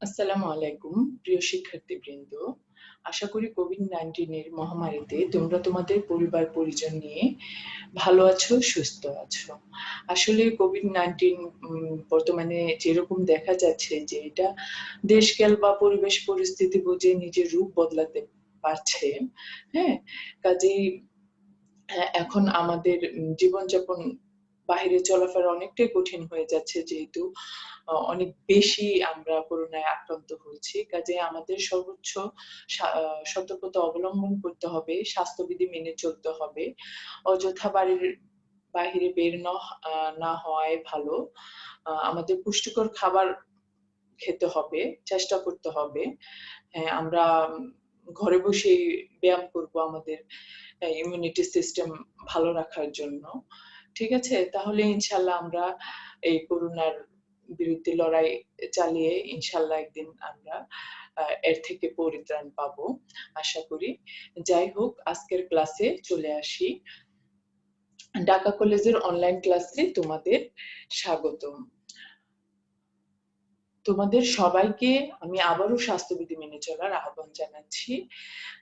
আসসালামু আলাইকুম প্রিয় শিক্ষার্থীবৃন্দ। আশা করি কোভিড-19 এর মহামারীতে তোমরা তোমাদের পরিবার পরিজন নিয়ে ভালো আছো, সুস্থ আছো। আসলে কোভিড-19 বর্তমানে যেরকম দেখা যাচ্ছে যে এটা দেশকাল বা পরিবেশ পরিস্থিতি বুঝে নিজের রূপ বদলাতে পারছে। হ্যাঁ? কাজেই এখন আমাদের জীবনযাপন বাহিরে চলাফেরা অনেকটাই কঠিন হয়ে যাচ্ছে যেহেতু অনেক বেশি আমরা করোনায় আক্রান্ত হচ্ছি। কাজেই আমাদের সর্বোচ্চ সা আ সতর্কতা অবলম্বন করতে হবে, স্বাস্থ্যবিধি মেনে চলতে হবে। অযথা বাড়ির বাহিরে বের না হওয়াই ভালো। আমাদের পুষ্টিকর খাবার খেতে হবে, চেষ্টা করতে হবে। হ্যাঁ, আমরা ঘরে বসেই ব্যায়াম করব আমাদের ইমিউনিটি সিস্টেম ভালো রাখার জন্য। ঠিক আছে? তাহলে ইনশাআল্লাহ আমরা এই করোনার বিরুদ্ধে লড়াই চালিয়ে ইনশাআল্লাহ একদিন আমরা এর থেকে পরিত্রাণ পাবো, আশা করি। যাই হোক, আজকের ক্লাসে চলে আসি। ঢাকা কলেজের অনলাইন ক্লাসে তোমাদের স্বাগতম। তোমাদের সবাইকে আমি আবারও স্বাস্থ্যবিধি মেনে চলার আহ্বান জানাচ্ছি।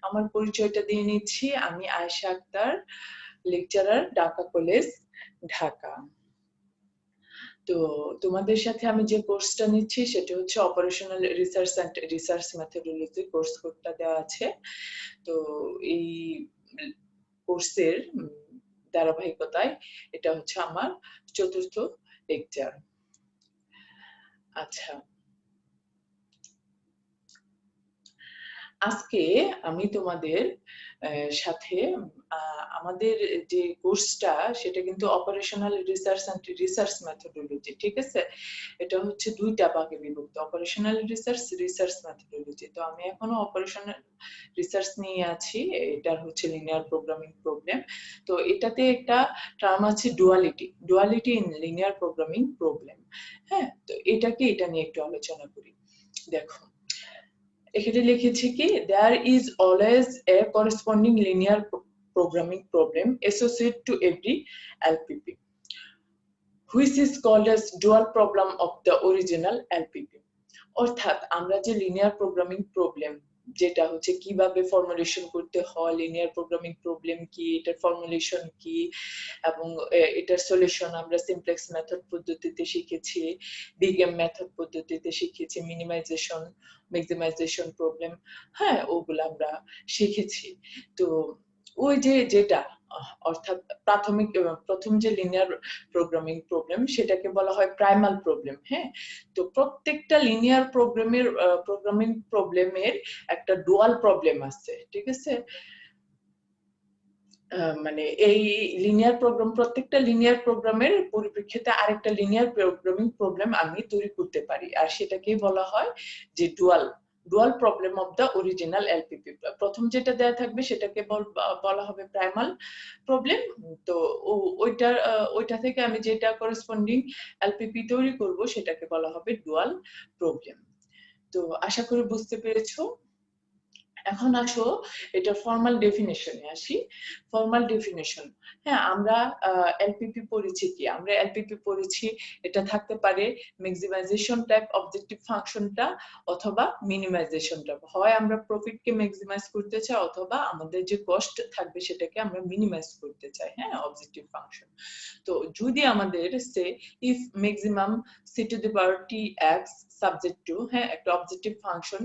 আমার পরিচয়টা দিয়ে নিচ্ছি। আমি আয়েশা আক্তার, লেকচারার, ঢাকা কলেজ, ঢাকা। তো তোমাদের সাথে আমি যে কোর্সটা নিচ্ছি সেটা হচ্ছে operational research and research methodology course কোডটা দেওয়া আছে। তো এই কোর্সের ধারাবাহিকতায় এটা হচ্ছে আমার ৪র্থ লেকচার। আচ্ছা। আজকে আমি তোমাদের সাথে আমাদের যে কোর্সটা সেটা কিন্তু operational research and research methodology, ঠিক আছে? এটা হচ্ছে ২ টা ভাগে বিভক্ত। Operational research, research methodology. তো আমি এখনো অপারেশনাল রিসার্চ নিয়ে আছি। এটার হচ্ছে লিনিয়ার প্রোগ্রামিং প্রবলেম। তো এটাতে একটা টার্ম আছে duality. Duality in linear programming problem. হ্যাঁ? তো এটা নিয়ে একটু আলোচনা করি। দেখো, এখানে লিখেছি কি there is always a corresponding linear programming problem associated to every LPP which is called as dual problem of the original LPP। অর্থাৎ আমরা যে লিনিয়ার প্রোগ্রামিং প্রবলেম যেটা হচ্ছে কিভাবে ফর্মুলেশন করতে হয়, লিনিয়ার প্রোগ্রামিং প্রবলেম কি, এটার ফর্মুলেশন কি এবং এটার সলিউশন আমরা সিমপ্লেক্স মেথড পদ্ধতিতে শিখেছি, বিগএম মেথড পদ্ধতিতে শিখেছি, মিনিমাইজেশন, ম্যাক্সিমাইজেশন প্রবলেম, হ্যাঁ, ওগুলো আমরা শিখেছি। তো ওই যে যেটা অর্থাৎ প্রথম যে লিনিয়ার প্রোগ্রামিং প্রবলেম সেটাকে বলা হয় প্রাইমাল প্রবলেম। হ্যাঁ, তো প্রত্যেকটা লিনিয়ার প্রোগ্রামিং প্রবলেমের একটা ডুয়াল প্রবলেম আছে, ঠিক আছে? মানে এই প্রত্যেকটা লিনিয়ার প্রোগ্রামের পরিপ্রেক্ষিতে আরেকটা লিনিয়ার প্রোগ্রামিং প্রবলেম আমি তৈরি করতে পারি, আর সেটাকেই বলা হয় যে dual problem of the original LPP. প্রথম যেটা দেয়া থাকবে সেটাকে বলা হবে প্রাইমাল প্রবলেম। তো ওইটা থেকে আমি যেটা করেসপন্ডিং এলপিপি তৈরি করব সেটাকে বলা হবে ডুয়াল প্রবলেম। তো আশা করি বুঝতে পেরেছো। এখন আসো এটা ফর্মাল ডেফিনিশনে আসি। ফর্মাল ডেফিনিশন, হ্যাঁ, আমরা এলপিপি পড়েছি কি? আমরা এলপিপি পড়েছি এটা থাকতে পারে ম্যাক্সিমাইজেশন টাইপ অবজেক্টিভ ফাংশনটা অথবা মিনিমাইজেশনটা। হয় আমরা প্রফিটকে ম্যাক্সিমাইজ করতে চাই অথবা আমাদের যে কস্ট থাকবে সেটাকে আমরা মিনিমাইজ করতে চাই, হ্যাঁ, অবজেক্টিভ ফাংশন। তো যদি আমাদের সে if maximum C to the power T X subject to, হ্যাঁ, একটা objective function,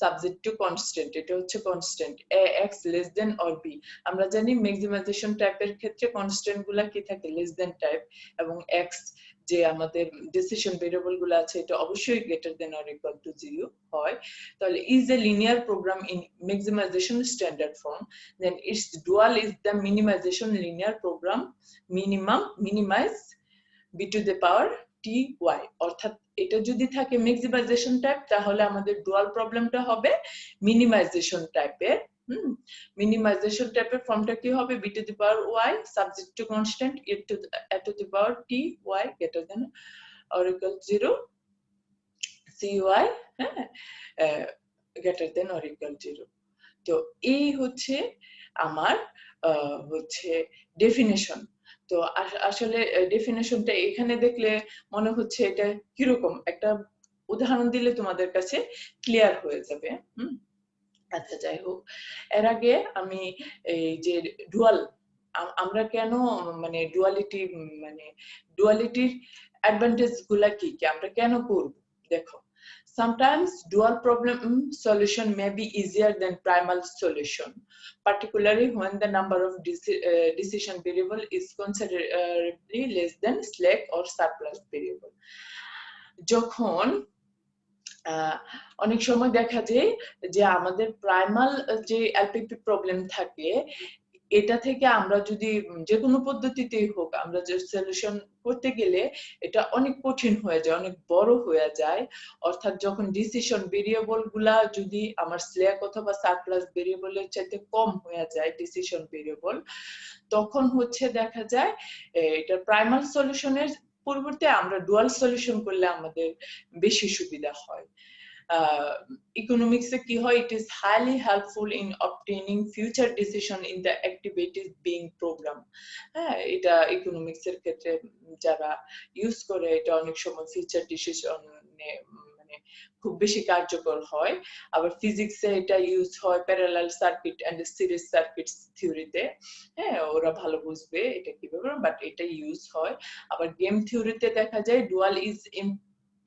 subject to constant, এটা হচ্ছে constant A X less than or B. আমরা জানি ম্যাক্সিমাইজেশন টাইপের ক্ষেত্রে কনস্ট্যান্ট গুলা কি থাকে, লেস দেন টাইপ, এবং এক্স যে আমাদের ডিসিশন ভেরিয়েবল গুলো আছে এটা অবশ্যই greater than or equal to 0 হয়। তাহলে is a linear program in maximization standard form, then it's dual is the minimisation linear program minimise b to the power T y. অর্থাৎ এটা যদি থাকে ম্যাক্সিমাইজেশন টাইপ তাহলে আমাদের ডুয়াল প্রবলেমটা হবে মিনিমাইজেশন টাইপের। মিনিমাইজেশন টাইপের ফর্মটা কি হবে, b to the power y subject to constant A to the power T y greater than or equal 0 C y, হ্যাঁ, গ্রেটার দেন অর ইকুয়াল 0। তো এই হচ্ছে আমার হচ্ছে ডেফিনেশন। তো আসলে ডেফিনেশনটা এখানে দেখলে মনে হচ্ছে এটা কিরকম একটা উদাহরণ দিলে তোমাদের কাছে ক্লিয়ার হয়ে যাবে। আচ্ছা, যাই হোক, এর আগে আমি এই যে ডুয়াল, আমরা কেন মানে ডুয়ালিটির অ্যাডভান্টেজ গুলা কি কি আমরা কেন করব? দেখো, sometimes dual problem solution may be easier than primal solution, particularly when the number of decision variable is considerably less than slack or surplus variable. যখন অনেক সময় দেখা যায় যে আমাদের প্রাইমাল যে এলপিপি প্রবলেম থাকে, এটা থেকে আমরা যদি যে কোনো পদ্ধতিতেই হোক আমরা যে সলিউশন করতে গেলে এটা অনেক কঠিন হয়ে যায়, অনেক বড় হয়ে যায়। অর্থাৎ যখন ডিসিশন ভেরিয়েবল গুলা যদি আমার স্ল্যাক অথবা সারপ্লাস ভেরিয়েবলের চাইতে কম হয়ে যায় ডিসিশন ভেরিয়েবল, তখন হচ্ছে দেখা যায় এটা প্রাইমাল সলিউশনের পরিবর্তে আমরা ডুয়াল সলিউশন করলে আমাদের বেশি সুবিধা হয়। ইকোনমিক্সে কি হয়, it is highly helpful in obtaining future decision in the activities being programmed. হ্যাঁ, এটা ইকোনমিক্সের ক্ষেত্রে যারা ইউজ করে এটা অনেক সময় ফিউচার ডিসিশন মানে খুব বেশি কার্যকর হয়। আবার ফিজিক্সে এটা ইউজ হয় parallel circuit and series circuits থিওরিতে। হ্যাঁ, ওরা ভালো বুঝবে এটা কিভাবে, বাট এটা ইউজ হয়। আবার গেম থিওরিতে দেখা যায় dual is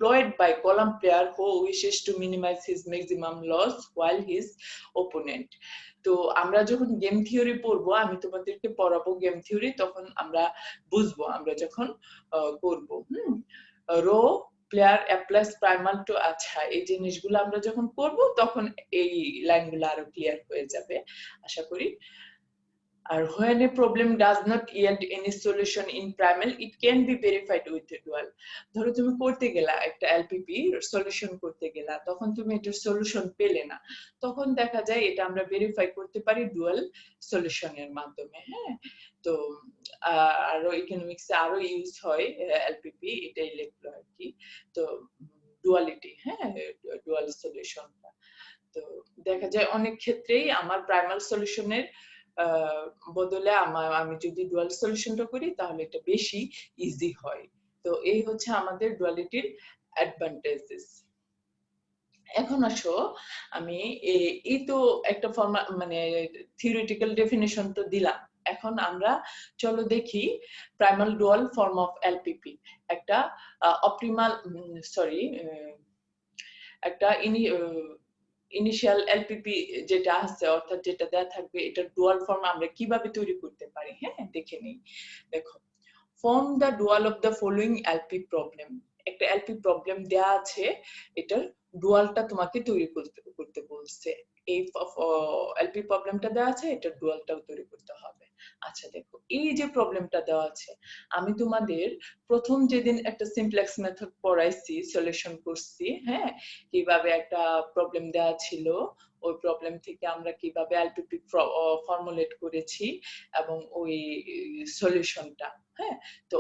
employed by column player who wishes to minimize his maximum loss while his opponent. তো আমরা যখন গেম থিওরি পড়বো, আমি তোমাদেরকে পড়াবো গেম থিওরি, তখন আমরা বুঝবো আমরা যখন করব। Row player applies primal to, আচ্ছা, এই জিনিসগুলো আমরা যখন করব তখন এই লাইনগুলো আরো ক্লিয়ার হয়ে যাবে আশা করি। আর when a problem does not yield any solution in primal, it can be verified with a dual. ধরো তুমি করতে গেলা একটা এলপিপি সলিউশন করতে গেলা, তখন তুমি এটার সলিউশন পেলে না, তখন দেখা যায় এটা আমরা ভেরিফাই করতে পারি ডুয়াল সলিউশনের মাধ্যমে। হ্যাঁ, তো আরো ইকোনমিক্সে আরো ইউজ হয় এলপিপি, এটাই লিখলো আর কি। তো ডুয়ালিটি, হ্যাঁ, ডুয়াল সলিউশনটা, তো দেখা যায় অনেক ক্ষেত্রেই আমার প্রাইমাল সলিউশনের বদলে আমি যদি ডুয়াল সলিউশনটা করি তাহলে এটা বেশি ইজি হয়। তো এই হচ্ছে আমাদের ডুয়ালিটির অ্যাডভান্টেজেস। এখন আসো, আমি এই তো একটা মানে থিওরিটিক্যাল ডেফিনিশন তো দিলাম, এখন আমরা চলো দেখি primal dual form of LPP. একটা অপটিমাল একটা ইনিশিয়াল এলপিপি যেটা আছে, অর্থাৎ যেটা দেয়া থাকবে, এটা ডুয়াল ফর্ম আমরা কিভাবে তৈরি করতে পারি। হ্যাঁ, দেখে নেই। দেখো, form the dual of the following LP problem. একটা এলপি প্রবলেম দেয়া আছে, এটার ডুয়ালটা তোমাকে তৈরি করতে বলছে। এই এলপি প্রবলেমটা দেওয়া আছে, এটা ডুয়ালটাও তৈরি করতে হবে। আচ্ছা দেখো, এই যে প্রবলেমটা দেওয়া আছে, আমি তোমাদের প্রথম যেদিন একটা সিমপ্লেক্স মেথড পড়াইছি, সলিউশন করছি, হ্যাঁ, কিভাবে একটা প্রবলেম দেওয়া ছিল, ওই প্রবলেম থেকে আমরা কিভাবে এলপিপি ফর্মুলেট করেছি এবং ওই সলিউশনটা, হ্যাঁ, তো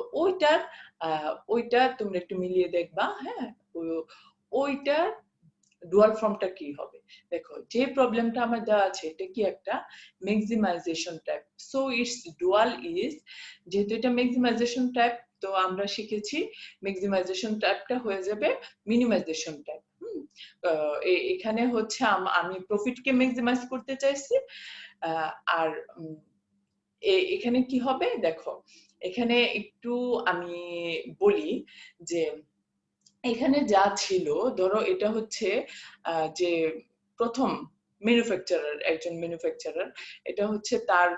ওইটা তোমরা একটু মিলিয়ে দেখবা। হ্যাঁ, ওইটার ডুয়াল ফর্মটা কি হবে। দেখো, যে প্রবলেমটা আমার দেওয়া আছে এটা কি একটা maximisation type, so it's dual is, যেহেতু এটা ম্যাক্সিমাইজেশন টাইপ, তো আমরা শিখেছি ম্যাক্সিমাইজেশন টাইপটা হয়ে যাবে মিনিমাইজেশন টাইপ। এখানে হচ্ছে আমি প্রফিটকে ম্যাক্সিমাইজ করতে চাইছি, আর এখানে কি হবে দেখো, এখানে একটু আমি বলি যে এখানে যা ছিল, ধরো এটা হচ্ছে যে প্রথম ম্যানুফ্যাকচারার, একজন ম্যানুফ্যাকচারার, এটা হচ্ছে তার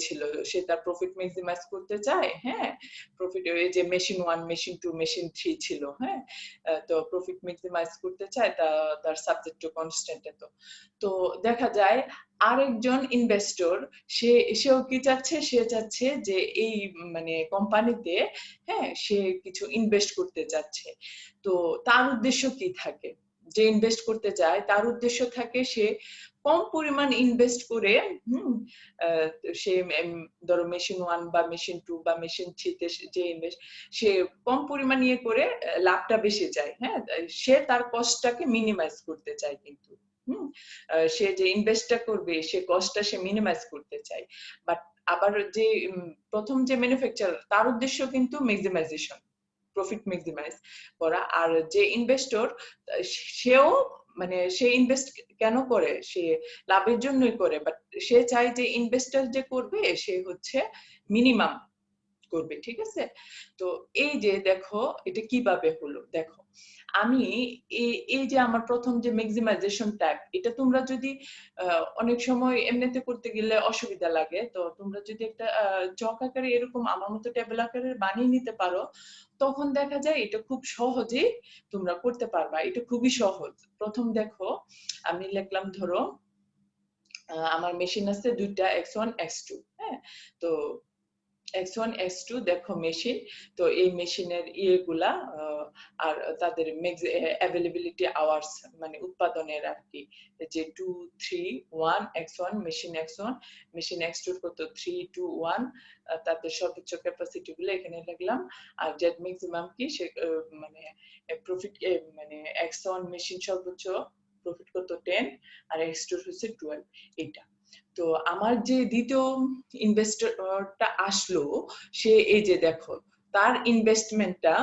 ছিল, সে তার প্রফিট ম্যাক্সিমাইজ করতে চায়। হ্যাঁ, প্রফিট, এই যে মেশিন 1, মেশিন 2, মেশিন 3 ছিল। হ্যাঁ, তো প্রফিট ম্যাক্সিমাইজ করতে চায়, তার সাবজেক্ট টু কনস্ট্যান্ট। তো দেখা যায় আরেকজন ইনভেস্টর, সেও কি চাচ্ছে, সে চাচ্ছে যে এই মানে কোম্পানিতে, হ্যাঁ, সে কিছু ইনভেস্ট করতে চাচ্ছে। তো তার উদ্দেশ্য কি থাকে, যে ইনভেস্ট করতে চায় তার উদ্দেশ্য থাকে সে কম পরিমাণ ইনভেস্ট করে, সে ধরো মেশিন 1 বা মেশিন 2 বা মেশিন 3 তে যে ইনভেস্ট, সে কম পরিমাণ ইয়ে করে লাভটা বেশি চায়। হ্যাঁ, সে তার কস্টটাকে মিনিমাইজ করতে চায়, কিন্তু সে যে ইনভেস্টটা করবে সে কস্টটা সে মিনিমাইজ করতে চায়। বাট আবার যে প্রথম যে ম্যানুফ্যাকচারার, তার উদ্দেশ্য কিন্তু ম্যাক্সিমাইজেশন। প্রফিট ম্যাক্সিমাইজ করা। আর যে ইনভেস্টর সেও মানে সে ইনভেস্ট কেন করে, সে লাভের জন্যই করে, বাট সে চায় যে ইনভেস্টার যে করবে সে হচ্ছে মিনিমাম করবে, ঠিক আছে? তো এই যে দেখো এটা কিভাবে হলো, দেখো আমি এই যে আমার প্রথম যে ম্যাক্সিমাইজেশন টাইপ, এটা তোমরা যদি অনেক সময় এমনিতে করতে গেলে অসুবিধা লাগে, তো তোমরা যদি একটা চক আকারে এরকম আমার মতো টেবিল আকারে বানিয়ে নিতে পারো, তখন দেখা যায় এটা খুব সহজেই তোমরা করতে পারবা। এটা খুবই সহজ। প্রথম দেখো আমি লিখলাম, ধরো আমার মেশিন আছে দুইটা x1 x2, হ্যাঁ? তো x1 x2 দেখো মেশিন, তো এই মেশিনের ইয়েগুলা আর তাদের অ্যাভেলেবিলিটি আওয়ার্স মানে উৎপাদনের আর কি, যে 2 3 1 x1 machine x1 machine x2 কত 3 2 1, তাদের সর্বোচ্চ ক্যাপাসিটি গুলো এখানে লিখলাম। আর জেড ম্যাক্সিমাম কি সে মানে প্রফিট মানে x1 মেশিন সর্বোচ্চ প্রফিট কত 10 আর x2 হচ্ছে 12, এটা। তো আমার যে দ্বিতীয় ইনভেস্টরটা আসলো, সে এই যে দেখো তার ইনভেস্টমেন্টটা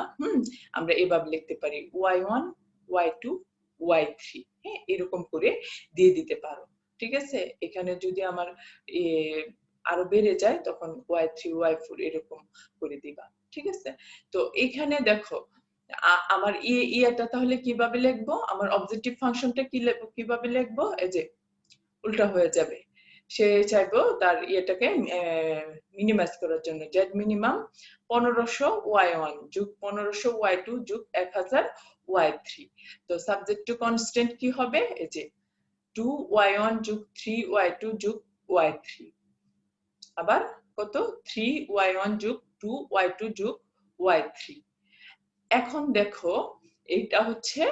আমরা এভাবে লিখতে পারি y1 y2 y3, হ্যাঁ, এরকম করে দিয়ে দিতে পারো, ঠিক আছে? এখানে যদি আমার আরো বেড়ে যায় তখন y3 y4 এরকম করে দিবা, ঠিক আছে? তো এখানে দেখো আমার ইয়েটা তাহলে কিভাবে লিখবো, আমার অবজেক্টিভ ফাংশনটা কিভাবে লিখবো, এই যে উল্টা হয়ে যাবে। সে চাইবো তার ইয়েটাকে মিনিমাইজ করার জন্য, জেড মিনিমাম 1500 y1 যোগ 1500 y2 যোগ 1000 y3। তো সাবজেক্ট টু কনস্ট্যান্ট কি হবে, এই যে 2y1 যোগ 3y2 যোগ y3, আবার কত 3y1 যোগ 2y2 যোগ y3। এখন দেখো এটা হচ্ছে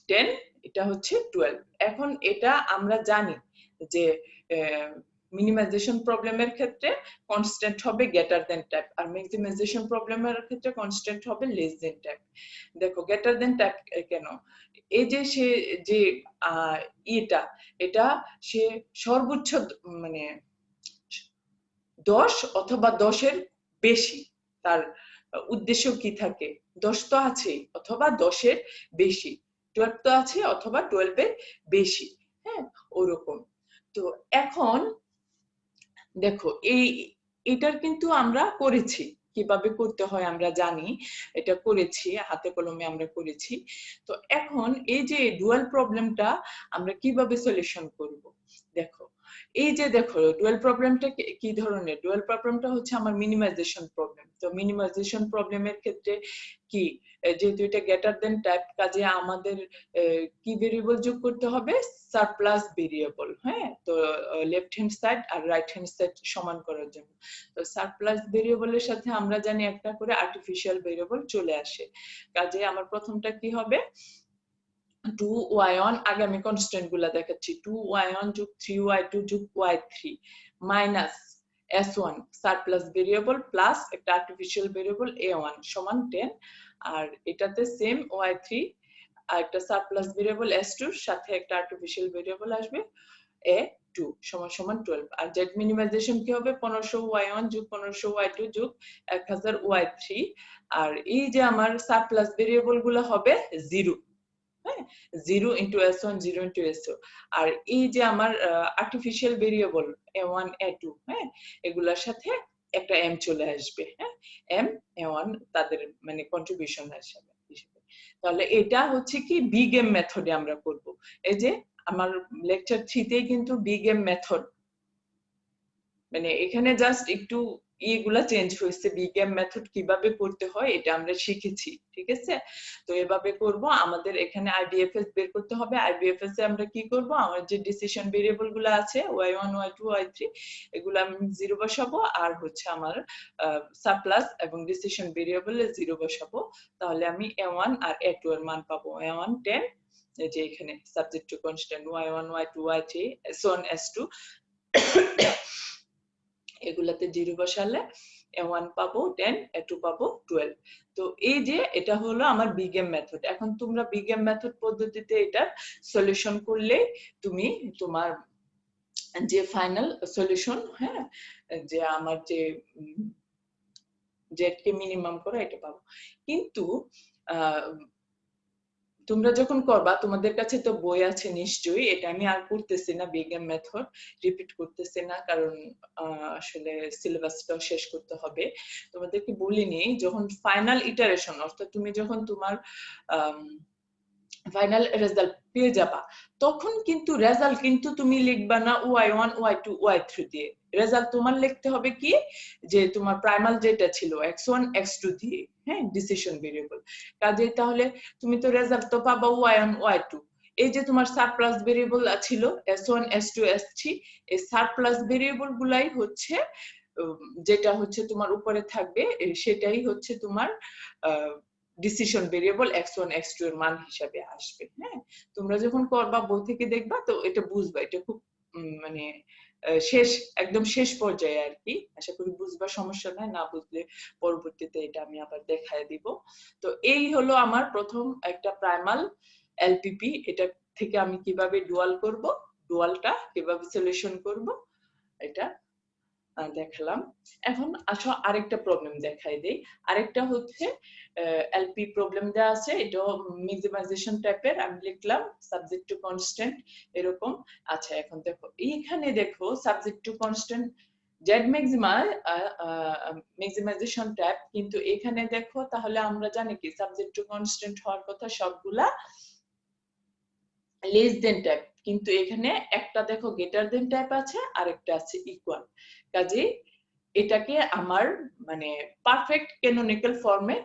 10, এটা হচ্ছে 12। এখন এটা আমরা জানি যে মিনিমাইজেশন প্রবলেমের ক্ষেত্রে কনস্ট্যান্ট হবে গ্রেটার দেন টাইপ, আর ম্যাক্সিমাইজেশন প্রবলেমের ক্ষেত্রে কনস্ট্যান্ট হবে লেস দেন টাইপ। দেখো গ্রেটার দেন টাইপ কেন, এই যে সে যে এটা সে সর্বোচ্চ মানে 10 অথবা 10-এর বেশি, তার উদ্দেশ্য কি থাকে, 10 তো আছেই অথবা 10-এর বেশি, 12 তো আছে অথবা 12-এর বেশি, হ্যাঁ, ওরকম। তো এখন দেখো এটার কিন্তু আমরা করেছি, কিভাবে করতে হয় আমরা জানি, এটা করেছি হাতে কলমে আমরা করেছি। তো এখন এই যে ডুয়াল প্রবলেমটা আমরা কিভাবে সলিউশন করব, দেখো এই যে দেখো ডুয়াল প্রবলেমটা কি ধরনের, ডুয়াল প্রবলেমটা হচ্ছে আমার মিনিমাইজেশন প্রবলেম। তো মিনিমাইজেশন প্রবলেমের ক্ষেত্রে কি, যেহেতু এটা গ্রেটার দেন টাইপ, কাজে আমাদের কি ভেরিয়েবল যোগ করতে হবে, সারপ্লাস ভেরিয়েবল, হ্যাঁ? তো লেফট হ্যান্ড সাইড আর রাইট হ্যান্ড সাইড সমান করার জন্য, তো সারপ্লাস ভেরিয়েবলের সাথে আমরা জানি একটা করে আর্টিফিশিয়াল ভেরিয়েবল চলে আসে। কাজে আমার প্রথমটা কি হবে, 2y1, আগে আমি কনস্ট্যান্ট গুলা দেখাচ্ছি, 2y1 যোগ 3y2 যোগ y3 minus s1 surplus variable plus একটা আর্টিফিশিয়াল ভেরিয়েবল a1 সমান 10, আর এটাতে সেম y3 আর একটা সারপ্লাস ভেরিয়েবল s2 সাথে একটা আর্টিফিশিয়াল ভেরিয়েবল আসবে a2 সমান সমান 12। আর জেড মিনিমাইজেশন কি হবে, 1500 y1 যোগ 1500 y2 যোগ 1000 y3, আর এই যে আমার সারপ্লাস ভেরিয়েবল গুলো হবে 0, হ্যাঁ, 0 ইন্টু s1 0 ইন্টু s2, আর এই যে আমার আর্টিফিশিয়াল ভেরিয়েবল a1 a2, হ্যাঁ, এগুলোর সাথে একটা m চলে আসবে, হ্যাঁ, m a1 তাদের মানে কন্ট্রিবিউশন হিসেবে। তাহলে এটা হচ্ছে কি বিগ এম মেথডে আমরা করব। এই যে আমার লেকচার 3 তেই কিন্তু বিগ এম মেথড, মানে এখানে জাস্ট একটু এগুলা চেঞ্জ হয়েছে, বিগেম মেথড কিভাবে করতে হয় এটা আমরা শিখেছি, ঠিক আছে? তো এভাবে করব, আমাদের এখানে আইবিএফএস বের করতে হবে। আইবিএফএস এ আমরা কি করব, আমার যে ডিসিশন ভেরিয়েবল গুলো আছে y1 y2 y3 এগুলো আমি 0 বসাবো, আর হচ্ছে আমার সারপ্লাস এবং ডিসিশন ভেরিয়েবলে 0 বসাবো, তাহলে আমি a1 আর a2 এর মান পাবো, a1 10, এই যে এখানে subject to constant y1 y2 y3 s1 s2 এগুলাতে 0 বসালে a1 পাবো 10, a2 পাবো 12। তো এই যে এটা হলো আমার বিগেম মেথড। এখন তোমরা বিগেম মেথড পদ্ধতিতে এটা সলিউশন করলে তুমি তোমার যে ফাইনাল সলিউশন, হ্যাঁ, যে আমার যে জেড কে মিনিমাম করা এটা পাবো। কিন্তু তোমরা যখন করবা তোমাদের কাছে তো বই আছে নিশ্চয়ই, এটা আমি আর করতেছি না, বিজ্ঞান মেথড রিপিট করতেছি না, কারণ আসলে সিলেবাসটাও শেষ করতে হবে। তোমাদেরকে বলিনি, যখন ফাইনাল ইটারেশন অর্থাৎ তুমি যখন তোমার ফাইনাল রেজাল্ট পেয়ে যাবা, তখন কিন্তু রেজাল্ট কিন্তু তুমি লিখবা না y1 y2 y3 দিয়ে, রেজাল্ট তোমার লিখতে হবে কি যে তোমার প্রাইমাল যেটা ছিল x1 x2 দিয়ে, হ্যাঁ, ডিসিশন ভেরিয়েবল। কাজেই তাহলে তুমি তো রেজাল্ট তো পাবা y1 y2, এই যে তোমার সারপ্লাস ভেরিয়েবল ছিল s1 s2 s3, এই সারপ্লাস ভেরিয়েবল গুলাই হচ্ছে যেটা হচ্ছে তোমার উপরে থাকবে, সেটাই হচ্ছে তোমার ডিসিশন ভেরিয়েবল x1 x2 এর মান হিসাবে আসবে। হ্যাঁ, তোমরা যখন করবা বই থেকে দেখবা তো এটা বুঝবা, এটা খুব মানে শেষ একদম শেষ পর্যায়ে আর কি, আশা করি বুঝবা, সমস্যা নাই, না বুঝলে পরবর্তীতে এটা আমি আবার দেখায় দিব। তো এই হলো আমার প্রথম একটা প্রাইমাল এলপিপি, এটা থেকে আমি কিভাবে ডুয়াল করব, ডুয়ালটা কিভাবে সলিউশন করব এটা দেখলাম। এখন আসো আরেকটা প্রবলেম দেখাই দেই। আরেকটা হচ্ছে এলপি প্রবলেম দেওয়া আছে, এটা ম্যাক্সিমাইজেশন টাইপের, আমি লিখলাম সাবজেক্ট টু কনস্ট্যান্ট এরকম। আচ্ছা এখন দেখো এইখানে দেখো subject to constant Z maximisation type, কিন্তু এখানে দেখো তাহলে আমরা জানি কি সাবজেক্ট টু কনস্ট্যান্ট হওয়ার কথা সবগুলা লেস দেন টাইপ, কিন্তু এখানে একটা দেখো গ্রেটার দেন টাইপ আছে আর একটা আছে ইকুয়াল। কাজে এটাকে আমার মানে পারফেক্ট ক্যানোনিক্যাল ফর্মে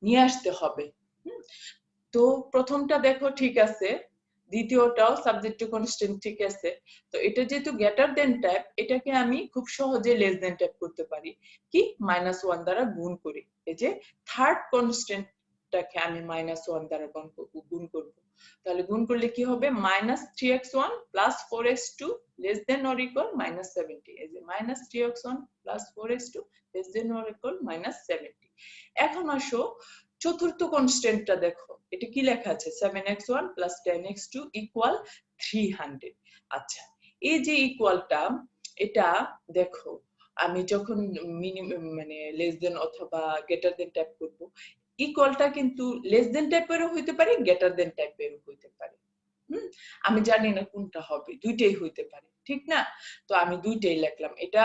নিয়ে আসতে হবে। তো প্রথমটা দেখো ঠিক আছে, দ্বিতীয়টাও সাবজেক্ট টু কনস্ট্যান্ট ঠিক আছে। তো এটা যেহেতু গ্রেটার দেন টাইপ, এটাকে আমি খুব সহজে লেস দেন টাইপ করতে পারি কি -1 দ্বারা গুণ করি। এই যে থার্ড কনস্ট্যান্টটাকে আমি -1 দ্বারা গুণ করব, তাহলে গুণ করলে কি হবে -3x1 + 4x2 less than or equal -70। এই যে -3x1 + 4x2 less than or equal -70। এখন আসো চতুর্থ কনস্ট্যান্টটা দেখো, এটা কি লেখা আছে 7x1 + 10x2 = 300। আচ্ছা এই যে ইকুয়ালটা, এটা দেখো আমি যখন মিনিমাম মানে লেস দেন অথবা গ্রেটার দেন টাইপ করব, ইকুয়ালটা কিন্তু লেস দেন টাইপেরও হইতে পারে গ্রেটার দেন টাইপেরও হইতে পারে। আমি জানি না কোনটা হবে, দুইটাই হইতে পারে, ঠিক না? তো আমি দুইটাই লিখলাম, এটা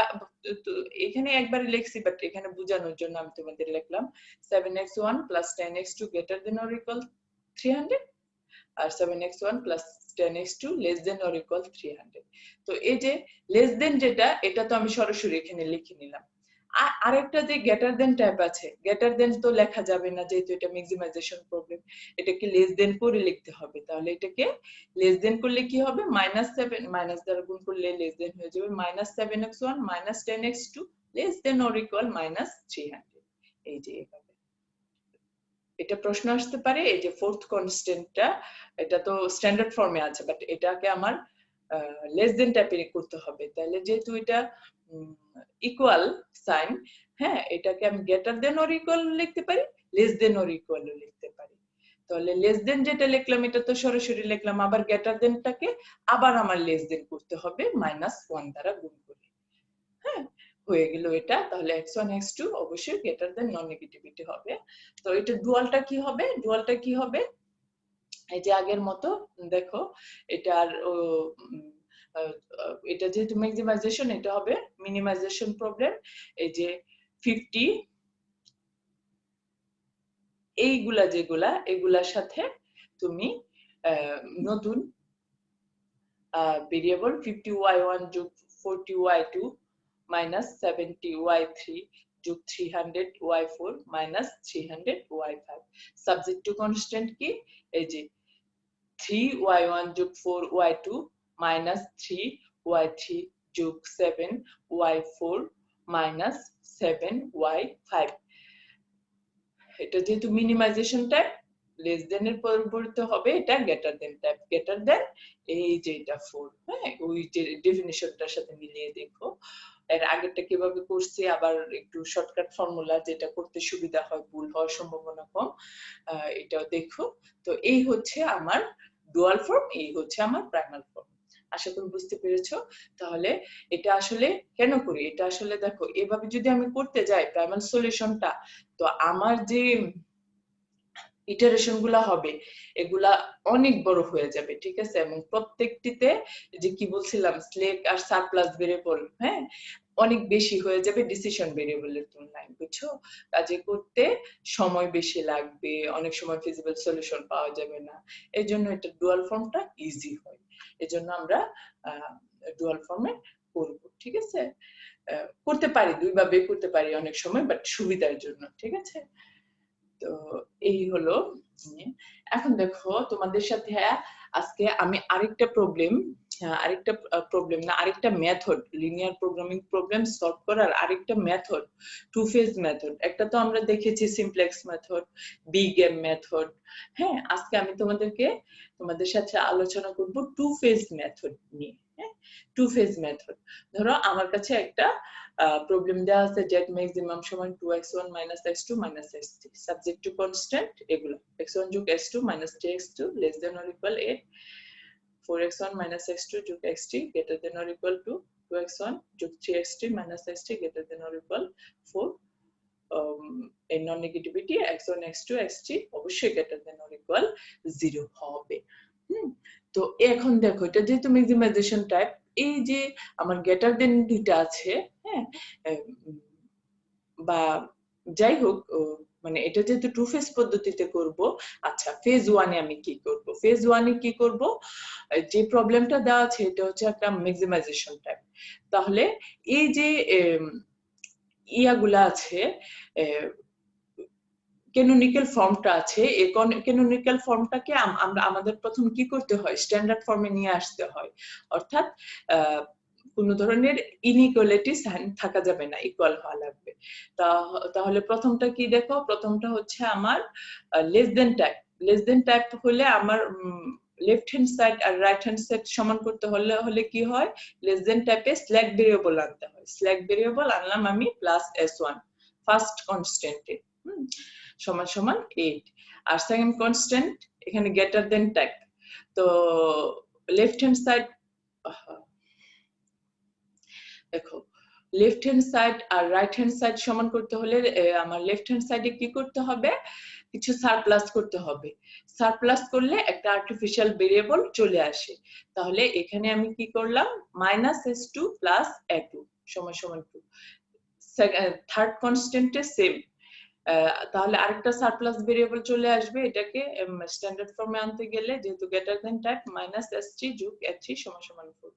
এখানে একবারে লিখছি, বাট এখানে বোঝানোর জন্য আমি তোমাদের লিখলাম 7x1 + 10x2 > 300 আর 7x1 + 10x2 less than or equal 300। তো এই যে লেস দেন যেটা, এটা তো আমি সরাসরি এখানে লিখে নিলাম। আরেকটা যে গ্রেটার দেন টাইপ আছে, গ্রেটার দেন তো লেখা যাবে না যেহেতু এটা ম্যাক্সিমাইজেশন প্রবলেম, এটাকে লেস দেন করে লিখতে হবে। তাহলে এটাকে লেস দেন করলে কি হবে -7 মাইনাস দ্বারা গুণ করলে লেস দেন হয়ে যাবে -7x1 - 10x2 less than or equal -300। এই যে এভাবে এটা প্রশ্ন আসতে পারে। এই যে ফোর্থ কনস্ট্যান্টটা, এটা তো স্ট্যান্ডার্ড ফর্মে আছে, বাট এটাকে আমার লেস দেন টাইপের করতে হবে। তাহলে যেহেতু এটা ইকুয়াল সাইন, হ্যাঁ, এটাকে আমি গ্রেটার দেন অর ইকুয়াল লিখতে পারি, লেস দেন অর ইকুয়াল লিখতে পারি। তাহলে লেস দেন যেটা লিখলাম এটা তো সরাসরি লিখলাম, আবার গ্রেটার দেনটাকে আবার আমার লেস দেন করতে হবে -1 দ্বারা গুণ করে। হ্যাঁ, হয়ে গেল এটা। তাহলে x1 x2 অবশ্যই গ্রেটার দেন নন নেগেটিভিটি হবে। তো এটা ডুয়ালটা কি হবে, ডুয়ালটা কি হবে এই যে আগের মতো দেখো, এটার এটা যেহেতু ম্যাক্সিমাইজেশন, এটা হবে মিনিমাইজেশন প্রবলেম। এই যে 50 এইগুলা যেগুলা, এগুলার সাথে তুমি নতুন ভেরিয়েবল 50y1 যোগ 40y2 - 70y3 যোগ 300y4 - 300y5। Subject to constant কি, এই যে 3y1 যোগ 4y2 - 3y3 যোগ 7y4 - 7y5। এটা যেহেতু মিনিমাইজেশন টাইপ, লেস দেন এর পরিবর্তে হবে এটা greater than type, greater than এই যে এটা 4। হ্যাঁ, ওই যে ডেফিনিশনটার সাথে মিলিয়ে দেখো এর আগেরটা কিভাবে করছি, আবার একটু শর্টকাট ফর্মুলা যেটা করতে সুবিধা হয়, ভুল হওয়ার সম্ভাবনা কম, এটাও দেখো। তো এই হচ্ছে আমার ডুয়াল ফর্ম, এই হচ্ছে আমার প্রাইমাল ফর্ম। আশা করি বুঝতে পেরেছো। তাহলে এটা আসলে কেন করি, এটা আসলে দেখো এভাবে যদি আমি করতে যাই প্রাইমাল সলিউশনটা, তো আমার যে ইটারেশন গুলা হবে এগুলা অনেক বড় হয়ে যাবে, ঠিক আছে? এবং প্রত্যেকটিতে যে কি বলছিলাম স্লেক আর সারপ্লাস ভেরিয়েবল, হ্যাঁ, অনেক বেশি হয়ে যাবে ডিসিশন ভেরিয়েবলের তুলনায়, বুঝছো? কাজে করতে সময় বেশি লাগবে, অনেক সময় ফিজিবল সলিউশন পাওয়া যাবে না। এই জন্য এটা ডুয়াল ফর্মটা ইজি হয়, এজন্য আমরা ডুয়াল ফর্মে করব, ঠিক আছে? করতে পারি দুইভাবে করতে পারি অনেক সময়, বাট সুবিধার জন্য, ঠিক আছে? তো এই হলো। এখন দেখো তোমাদের সাথে আজকে আমি আরেকটা method, linear programming problem solve করার আরেকটা মেথড, টু ফেজ মেথড। একটা তো আমরা দেখেছি simplex method, big M method. হ্যাঁ, আজকে আমি তোমাদের সাথে আলোচনা করব টু ফেজ মেথড নিয়ে। হ্যাঁ, টু ফেজ মেথড। ধরো আমার কাছে একটা প্রবলেম দেওয়া আছে, জেড ম্যাক্সিমাম সমান 2x1 x2 x3, subject to constant এগুলো, x1 যোগ x2 3x2 less than or equal 8, 4x1 x2 যোগ x3 greater than or equal two 2x1 যোগ 3x3 x3 greater than or equal 4। এই নন negativity x1 x2 x3 অবশ্যই greater than or equal 0 হবে। তো এখন দেখো এটা যেহেতু ম্যাক্সিমাইজেশন টাইপ, এই যে আমার গ্রেটার দেন দুইটা আছে, হ্যাঁ, বা যাই হোক, মানে এটা যেহেতু টু ফেজ পদ্ধতিতে করব। আচ্ছা, ফেজ ওয়ানে আমি কি করব? ফেজ ওয়ানে কি করব, যে প্রবলেমটা দেওয়া আছে এটা হচ্ছে একটা ম্যাক্সিমাইজেশন টাইপ। তাহলে এই যে ইয়াগুলা আছে, ক্যানোনিক্যাল ফর্মটা আছে, এই ক্যানোনিক্যাল ফর্মটাকে আমরা আমাদের প্রথম কি করতে হয়, স্ট্যান্ডার্ড ফর্মে নিয়ে আসতে হয়। অর্থাৎ কোন ধরনের ইনইকুয়ালিটি সাইন থাকা যাবে না, ইকুয়াল হওয়া লাগবে। তাহলে প্রথমটা কি দেখো, প্রথমটা হচ্ছে আমার less than type. Less than type হলে আমার লেফট হ্যান্ড সাইড আর রাইট হ্যান্ড সাইড সমান করতে হলে কি হয়, লেস দেন টাইপে স্ল্যাক ভেরিয়েবল আনতে হয়। স্ল্যাক ভেরিয়েবল আনলাম আমি +s1 ফার্স্ট কনস্ট্যান্টে, সমান সমান 8, আর সেকেন্ড কনস্ট্যান্ট এখানে গ্রেটার দেন টাইপ। তো লেফট হ্যান্ড সাইড, দেখো লেফট হ্যান্ড সাইড আর রাইট হ্যান্ড সাইড সমান করতে হলে আমার লেফট হ্যান্ড সাইডে কি করতে হবে, কিছু সারপ্লাস করতে হবে। সারপ্লাস করলে একটা আর্টিফিশিয়াল ভেরিয়েবল চলে আসে। তাহলে এখানে আমি কি করলাম, -s2 + a2 সমান সমান 2। থার্ড কনস্ট্যান্টে সেম, তাহলে আরেকটা সারপ্লাস ভেরিয়েবল চলে আসবে। এটাকে স্ট্যান্ডার্ড ফর্মে আনতে গেলে যেহেতু গ্রেটার দেন টাইপ, -s3 যোগ a3 সমান সমান 4।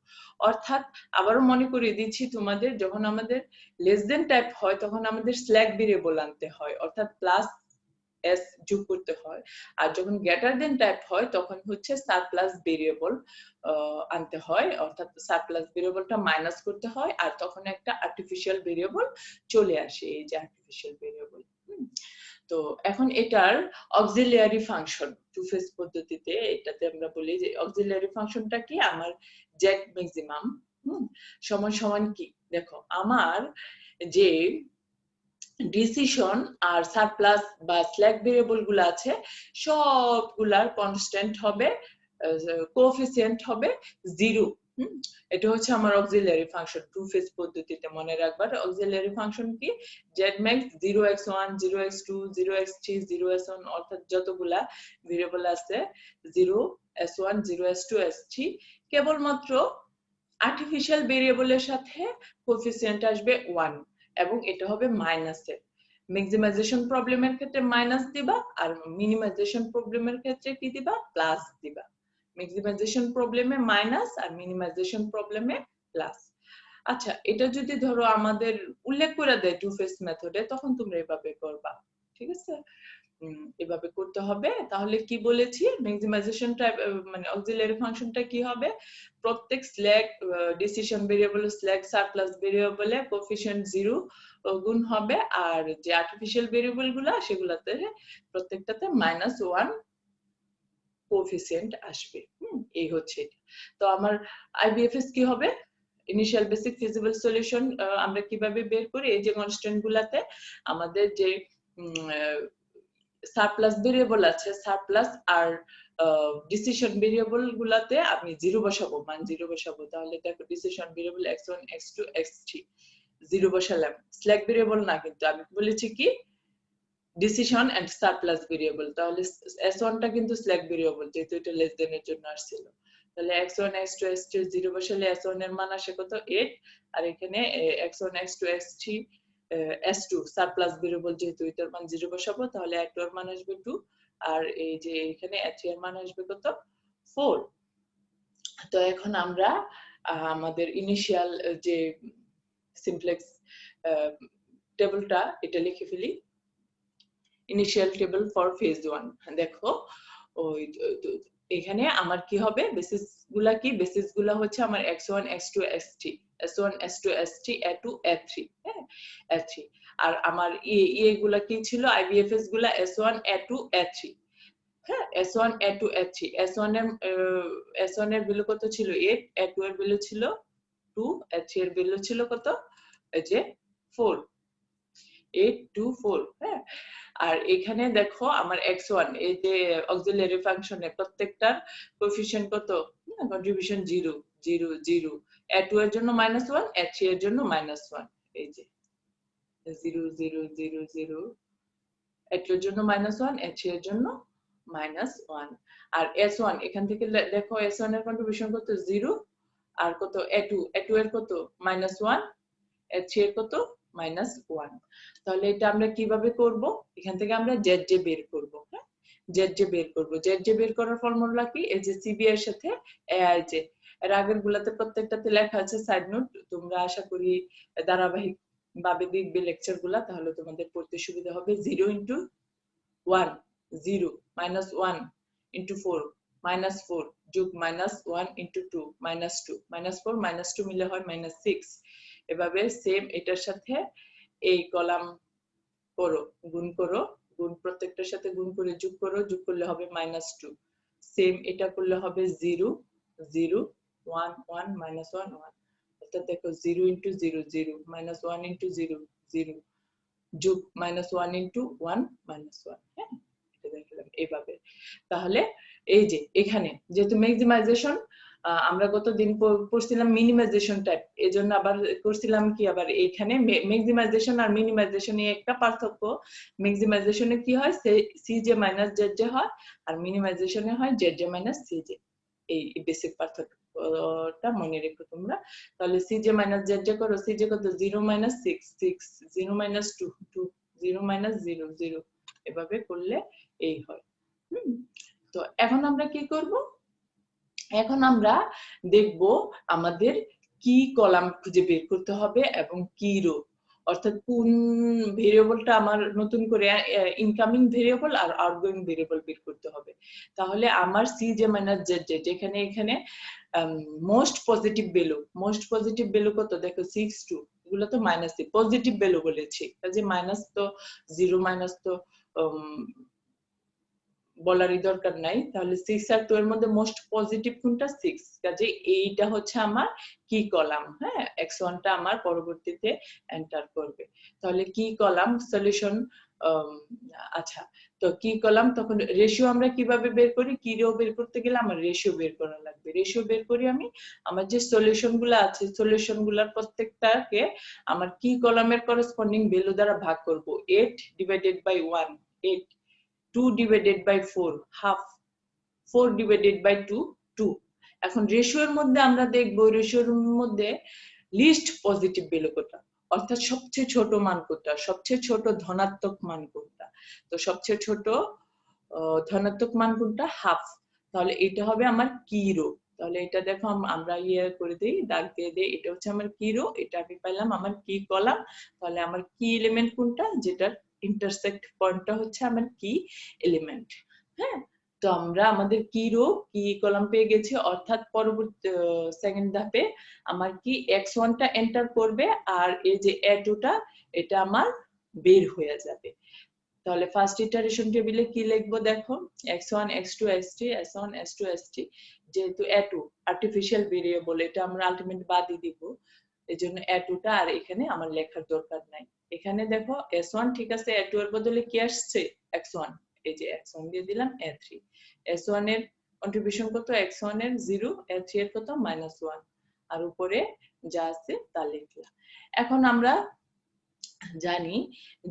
অর্থাৎ আবারও মনে করিয়ে দিচ্ছি তোমাদের, যখন আমাদের লেস দেন টাইপ হয় তখন আমাদের স্ল্যাক ভেরিয়েবল আনতে হয়, অর্থাৎ +s যোগ করতে হয়। আর যখন গ্রেটার দেন টাইপ হয় তখন হচ্ছে সারপ্লাস ভেরিয়েবল আনতে হয়, অর্থাৎ সারপ্লাস ভেরিয়েবলটা মাইনাস করতে হয়, আর তখন একটা আর্টিফিশিয়াল ভেরিয়েবল চলে আসে, এই যে আর্টিফিশিয়াল ভেরিয়েবল। তো এখন এটার অক্সিলিয়ারি ফাংশন টু ফেজ পদ্ধতিতে, এটাতে আমরা বলি যে অক্সিলিয়ারি ফাংশনটা কি, আমার জেড ম্যাক্সিমাম সমান সমান কি, দেখো আমার যে ডিসিশন আর সারপ্লাস বা স্ল্যাক ভেরিয়েবল গুলো আছে সবগুলার কনস্ট্যান্ট হবে, কোএফিসিয়েন্ট হবে 0। এটা হচ্ছে আমার অক্সিলিয়ারি ফাংশন টু ফেজ পদ্ধতিতে। মনে রাখবার অক্সিলিয়ারি ফাংশন কি, Z max 0x1 0x2 0x3 0s1, অর্থাৎ যতগুলা ভেরিয়েবল আছে 0s1 0s2 s3, কেবলমাত্র আর্টিফিশিয়াল ভেরিয়েবলের সাথে কোএফিসিয়েন্ট আসবে 1, এবং এটা হবে মাইনাসে। ম্যাক্সিমাইজেশন প্রবলেমের ক্ষেত্রে মাইনাস দিবা, আর মিনিমাইজেশন প্রবলেমের ক্ষেত্রে কি দিবা, প্লাস দিবা। ম্যাক্সিমাইজেশন প্রবলেমে মাইনাস আর মিনিমাইজেশন প্রবলেমে প্লাস। আচ্ছা, এটা যদি ধরো আমাদের উল্লেখ করে দেয় টু ফেজ মেথডে, তখন তোমরা এভাবে করবা, ঠিক আছে? এভাবে করতে হবে। তাহলে কি বলেছি, ম্যাক্সিমাইজেশন টাইপ মানে অক্সিলিয়ারি ফাংশনটা কি হবে, প্রত্যেক slack decision variable slack surplus ভেরিয়েবলে কোএফিসিয়েন্ট 0 গুণ হবে, আর যে আর্টিফিশিয়াল ভেরিয়েবল গুলা সেগুলাতে প্রত্যেকটাতে -1 কোএফিসিয়েন্ট আসবে। এই হচ্ছে। তো আমার আইবিএফএস কি হবে, ইনিশিয়াল বেসিক ফিজিবল সলিউশন আমরা কিভাবে বের করি, এই যে কনস্ট্যান্ট গুলাতে আমাদের যে সারপ্লাস ভেরিয়েবল আছে, সারপ্লাস আর ডিসিশন ভেরিয়েবল গুলাতে আমি 0 বসাবো, মান 0 বসাবো। তাহলে দেখো decision variable x1 x2 x3 0 বসালাম। স্ল্যাক ভেরিয়েবল না, কিন্তু আমি বলেছি কি ডিসিশন এন্ড সারপ্লাস ভেরিয়েবল। তাহলে s1 টা কিন্তু স্ল্যাক ভেরিয়েবল, যেহেতু এটা লেস দেন এর জন্য আসছিল। তাহলে x1 x2 x3 0 বসালে s1 এর মান আসে কত 8, আর এখানে x1 x2 x3 s2 surplus variable, যেহেতু এটার মান 0 বসাবো, তাহলে s2 এর মান আসবে 2, আর এই যে এখানে s3 এর মান আসবে কত 4। তো এখন আমরা আমাদের ইনিশিয়াল যে সিমপ্লেক্স টেবিলটা এটা লিখে ফেলি। ইনিশিয়াল টেবিল ফর ফেজ 1 দেখো, ওই এখানে আমার কি হবে, বেসিস গুলা কি, বেসিস গুলা হচ্ছে আমার x1 x2 x3 s1 s2 s3 a2 a3, হ্যাঁ a3, আর আমার গুলা কি ছিল, IBFS গুলা s1 a2 a3, হ্যাঁ s1 a2 a3। s1 এর ভ্যালু কত ছিল 8, a2 এর ভ্যালু ছিল 2, a3 এর ভ্যালু ছিল কত, এই যে 4, 8 2 4, হ্যাঁ। আর এখানে দেখো আমার x1 এই যে অক্সিলারি ফাংশনের প্রত্যেকটার কোএফিশিয়েন্ট কত, কন্ট্রিবিউশন 0 0 0, a2 এর জন্য -1, a3 এর জন্য -1, এই যে 0 0 0 0, a2 এর জন্য -1, a3 এর জন্য -1। আর s1 এখান থেকে দেখো s1 এর কন্ট্রিবিউশন কত 0, আর কত a2 এর কত -1, a3 এর কত -1। তাহলে এটা আমরা কিভাবে করব, এখান থেকে আমরা zj বের করব, হ্যাঁ zj বের করব। zj বের করার ফর্মুলা কি, এই যে cb এর সাথে aij, এর আগের গুলাতে প্রত্যেকটাতে লেখা আছে সাইড নোট, তোমরা আশা করি ধারাবাহিক ভাবে দেখবে লেকচার গুলা, তাহলে তোমাদের পড়তে সুবিধা হবে। 0 * 1 0, -1 * 4 -4, যোগ -1 * 2 -2, -4 -2 মিলে হয় -6। এভাবে সেম এটার সাথে এই কলাম করো, গুণ করো, গুণ প্রত্যেকটার সাথে গুণ করে যোগ করো, যোগ করলে হবে -2। সেম এটা করলে হবে 0 0 1 1 -1 1, অর্থাৎ দেখো 0 * 0 0, -1 * 0 0, যোগ -1 * 1 -1, হ্যাঁ এটা দেখলাম এইভাবে। তাহলে এই যে এখানে যেহেতু ম্যাক্সিমাইজেশন, আমরা গতদিন পড়ছিলাম মিনিমাইজেশন টাইপ, এজন্য আবার করছিলাম কি, আবার এখানে ম্যাক্সিমাইজেশন আর মিনিমাইজেশনে একটা পার্থক্য, ম্যাক্সিমাইজেশনে কি হয় সিজে মাইনাস জেডজে হয়, আর মিনিমাইজেশনে হয় জেডজে মাইনাস সিজে। এই বেসিক পার্থক্যটা মনে রেখো তোমরা। তাহলে সিজে মাইনাস জেডজে করো, সিজে কত 0 - 6 6, 0 - 2 2, 0 - 0 0, এভাবে করলে এই হয়। তো এখন আমরা কি করব, এখন আমরা দেখব আমাদের কি কলাম খুঁজে বের করতে হবে এবং কি রো, অর্থাৎ কোন ভেরিয়েবলটা আমার নতুন করে ইনকামিং ভেরিয়েবল আর আউটগোয়িং ভেরিয়েবল বের করতে হবে। তাহলে আমার cj - zj, যেখানে এখানে মোস্ট পজিটিভ ভ্যালু কত দেখো 6 2, এগুলো তো মাইনাস পজিটিভ ভ্যালু বলেছি, কাজে মাইনাস তো 0 মাইনাস তো বলারই দরকার নাই। তাহলে 6 আর 2 এর মধ্যে মোস্ট পজিটিভ কোনটা 6, কাজে এইটা হচ্ছে আমার কি কলাম, হ্যাঁ x1 টা আমার পরবর্তীতে এন্টার করবে। তাহলে কি কলাম সলিউশন, আচ্ছা তো কি কলাম, তখন রেশিও আমরা কিভাবে বের করি, কি রো বের করতে গেলে আমার রেশিও বের করা লাগবে। রেশিও বের করি আমি, আমার যে সলিউশন গুলো আছে সলিউশন গুলার প্রত্যেকটাকে আমার কি কলামের করেসপন্ডিং ভ্যালু দ্বারা ভাগ করব। 8 / 1, 8, 2 / 4 half, 4 / 2 2। এখন রেশিওর মধ্যে আমরা দেখব রেশিওর মধ্যে লিস্ট পজিটিভ ভ্যালু কোনটা, অর্থাৎ সবচেয়ে ছোট মান কোনটা, সবচেয়ে ছোট ধনাত্মক মান কোনটা। তো সবচেয়ে ছোট ধনাত্মক মান কোনটা, হাফ। তাহলে এটা হবে আমার কি রো। তাহলে এটা দেখো আমরা করে দেই, দাগ দিয়ে দেই, এটা হচ্ছে আমার কি রো, এটা আমি পাইলাম আমার কি কলাম। তাহলে আমার কি এলিমেন্ট কোনটা, যেটার ইন্টারসেক্ট পয়েন্টটা হচ্ছে আমার কি এলিমেন্ট, হ্যাঁ। তো আমরা আমাদের কি রো কি কলাম পেয়ে গেছি, অর্থাৎ পরবর্তী সেকেন্ড ধাপে আমার কি x1 টা এন্টার করবে, আর এই যে a2 টা এটা আমার বের হয়ে যাবে। তাহলে ফার্স্ট ইটারেশন টেবিলে কি লিখবো দেখো, x1 x2 x3 s1 s2 s3, যেহেতু a2 আর্টিফিশিয়াল ভেরিয়েবল, এটা আমরা আলটিমেট বাদই দিব, এজন্য a2 টা আর এখানে আমার লেখার দরকার নাই। এখানে দেখো s1 ঠিক আছে, a2 এর বদলে কি আসছে x1, এই যে x1 দিয়ে দিলাম a3 s1 এর কন্ট্রিবিউশন কত x1 এর 0 a3 এর কত -1 আর উপরে যা আছে তা লিখলাম এখন আমরা জানি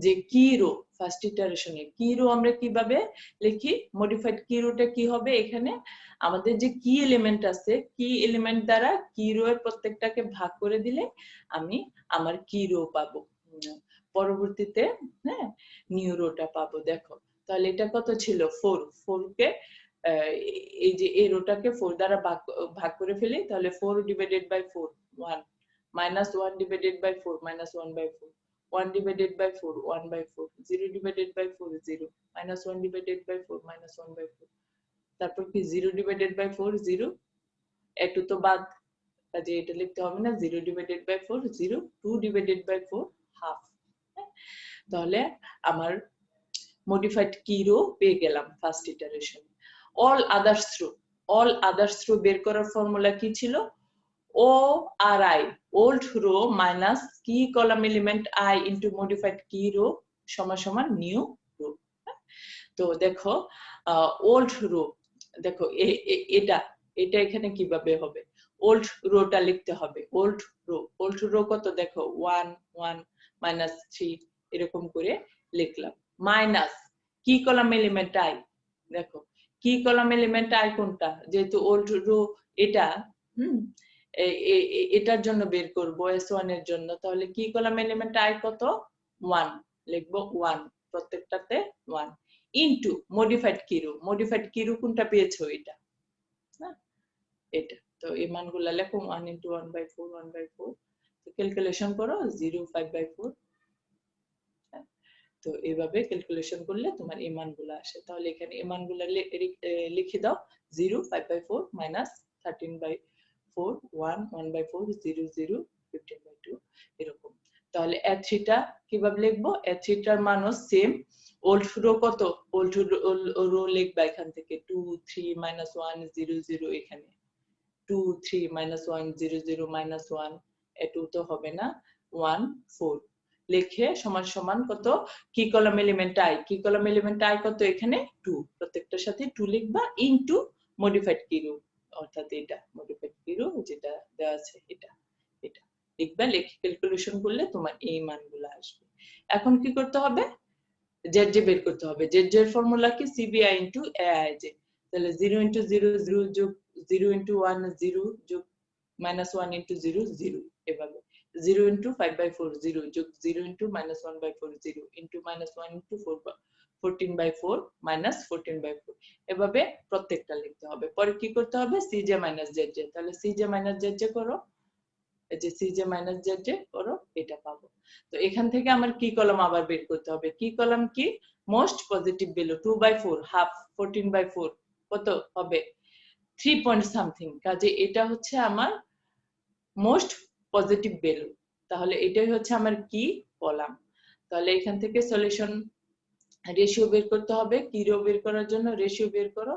যে কি রো ফার্স্ট ইটারেশনে কি রো আমরা কিভাবে লিখি মডিফাইড কি রোটা কি হবে এখানে আমাদের যে কি এলিমেন্ট আছে কি এলিমেন্ট দ্বারা কি রো এর প্রত্যেকটাকে ভাগ করে দিলে আমি আমার কি রো পাবো পরবর্তীতে হ্যাঁ নিউ রোটা পাবো দেখো তাহলে এটা কত ছিল 4 4 কে এই যে এই রোটাকে 4 দ্বারা ভাগ করে ফেলি তাহলে 4 divided by 4 1 -1 divided by 4 -1/4 1 divided by 4 1/4 0 divided by 4 0 -1 divided by 4 -1/4 তারপর কি 0 divided by 4 0 একটু তো বাদ কাজে এটা লিখতে হবে না 0 divided by 4 0 2 divided by 4 half তাহলে আমার মডিফাইড কি রো পেয়ে গেলাম first iteration all others row বের করার ফর্মুলা কি ছিল ORI old row minus key column element I into modified key row সমান new row তো দেখো old row দেখো এটা এখানে কিভাবে হবে old rowটা লিখতে হবে old row কত দেখো 1 1 -3 এরকম করে লিখলাম মাইনাস কি কলাম এলিমেন্ট I দেখো কি কলাম এলিমেন্ট I কোনটা যেহেতু old row এটা এটার জন্য বের করব s1 এর জন্য তাহলে কি কলাম এলিমেন্ট I কত 1 লিখব 1 প্রত্যেকটাতে 1 ইনটু মডিফাইড কি রো কোনটা পেয়েছো এটা না এটা তো এই মানগুলো লেখো 1 ইনটু 1/4 1/4 তো ক্যালকুলেশন করো 0 5/4 তো এইভাবে ক্যালকুলেশন করলে তোমার এই মানগুলো আসে তাহলে এখানে এই মানগুলো লিখে দাও 0 5/4 -13/4 1 1/4 0 0 15/2 এরকম তাহলে a3 টা কিভাবে লিখবো a3 টার মানও সেম ওল্ড রো কত ওল্ড রো লিখবা এখান থেকে 2 3 -1 0 0 এখানে 2 3 -1 0 0 -1 এটু তো হবে না 1 4 লিখে সমান কত কি কলাম এলিমেন্ট I কত এখানে 2 প্রত্যেকটার সাথে 2 লিখবা ইনটু মডিফাইড কি রো অর্থাৎ এটা মডিফাইড কি রো যেটা দেওয়া আছে এটা লিখবা লিখে ক্যালকুলেশন করলে তোমার এই মানগুলো আসবে এখন কি করতে হবে জেড বের করতে হবে জেড এর ফর্মুলা কি CBI ইনটু AIJ তাহলে 0 ইনটু 0 0 যোগ 0 ইনটু 1 0 যোগ -1 ইনটু 0 0 এভাবে 0 ইনটু 5/4 0 যোগ 0 ইনটু -1/4 0 ইনটু -1 ইনটু 4 14/4 -14/4 এভাবে প্রত্যেকটা লিখতে হবে পরে কি করতে হবে CJ ZJ তাহলে CJ ZJ করো এই যে CJ ZJ করো এটা পাবো তো এখান থেকে আমার কি কলাম আবার বের করতে হবে কি কলাম কি মোস্ট পজিটিভ ভ্যালু 2/4 হাফ 14/4 কত হবে 3 পয়েন্ট সামথিং কাজে এটা হচ্ছে আমার মোস্ট পজিটিভ ভ্যালু তাহলে এটাই হচ্ছে আমার কি কলাম তাহলে এখান থেকে সলিউশন রেশিও বের করতে হবে কি রো বের করার জন্য রেশিও বের করো